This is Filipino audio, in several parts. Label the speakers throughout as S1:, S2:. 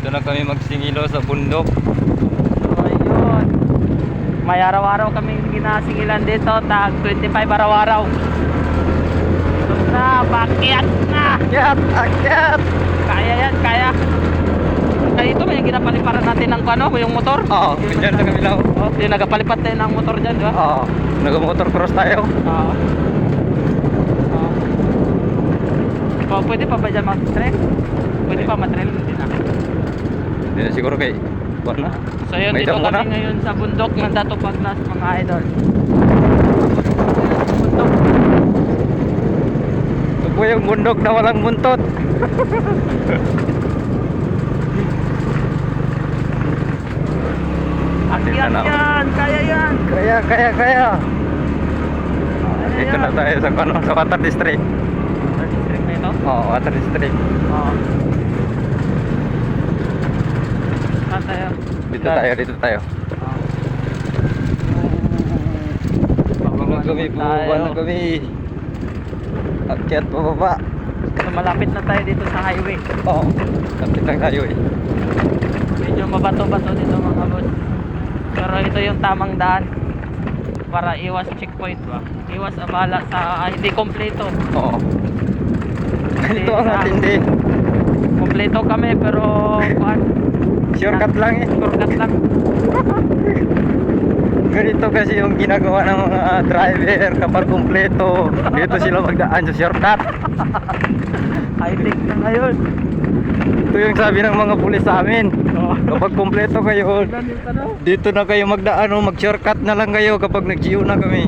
S1: Dito na kami magsingilo sa bundok.
S2: So ayun, may araw-araw kaming ginasingilan dito, tag 25 araw-araw. So na, pakyat na.
S1: Akyat!
S2: Kaya yan, kaya. Kaya ito, may ginapaliparan natin ng ano, yung motor.
S1: Oo, dyan na kami lang.
S2: Oh, yung nagapalipat tayo ng motor dyan, di ba?
S1: Oo, nag-motor cross tayo.
S2: Oo. Oh, pwede pa ba dyan mag-trail? Pwede pa mag-trail? Hindi na.
S1: Hindi na siguro kay buwan na.
S2: So yun,
S1: May
S2: dito
S1: damo
S2: kami
S1: na.
S2: ngayon sa bundok ng Dato Pagnas, mga idol. Bundok.
S1: Ito po yung bundok na walang buntot.
S2: Akyat
S1: na.
S2: yan, kaya yan.
S1: Kaya. Dito na tayo sa ano, sa Water District.
S2: Third district na ito?
S1: Oo, Water District.
S2: Oo. Saan tayo?
S1: Dito tayo. Buwan na kami, buwan na kami. Akyat pababa.
S2: So, malapit na tayo dito sa highway.
S1: Oo, lapit lang tayo eh.
S2: Medyo mabato-bato dito mga boss. Pero ito yung tamang daan para iwas checkpoint ba? Iwas abala sa hindi kompleto.
S1: Oo. Ganito ang
S2: sa-
S1: matindi.
S2: Kompleto kami pero kuan,
S1: Shortcut lang eh.
S2: shortcut lang.
S1: Ganito kasi yung ginagawa ng mga driver kapag kumpleto. Dito sila magdaan sa shortcut.
S2: High-tech na ngayon.
S1: Ito yung sabi ng mga pulis sa amin.
S2: Oh.
S1: Kapag kumpleto kayo, dito na kayo magdaan o mag-shortcut na lang kayo kapag nag-GU na kami.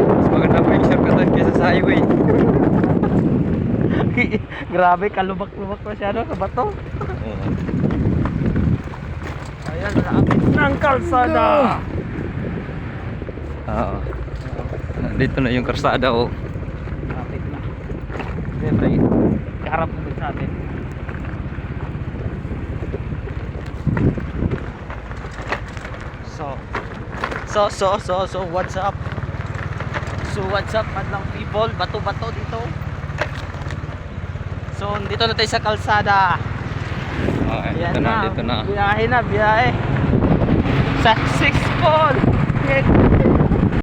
S1: Mas maganda pa yung shortcutan kaysa sa highway.
S2: Grabe, kalubak-lubak masyado sa bato. Ayan, naakit ng kalsada.
S1: Oo. Dito na yung karsada oh.
S2: Naakit na. Siyempre, kaharap mo sa atin. So, what's up? So, what's up, madlang people? Bato-bato dito. So, dito na tayo sa kalsada.
S1: Okay,
S2: Ayan
S1: dito na.
S2: Biyahe na, biyahe. Successful!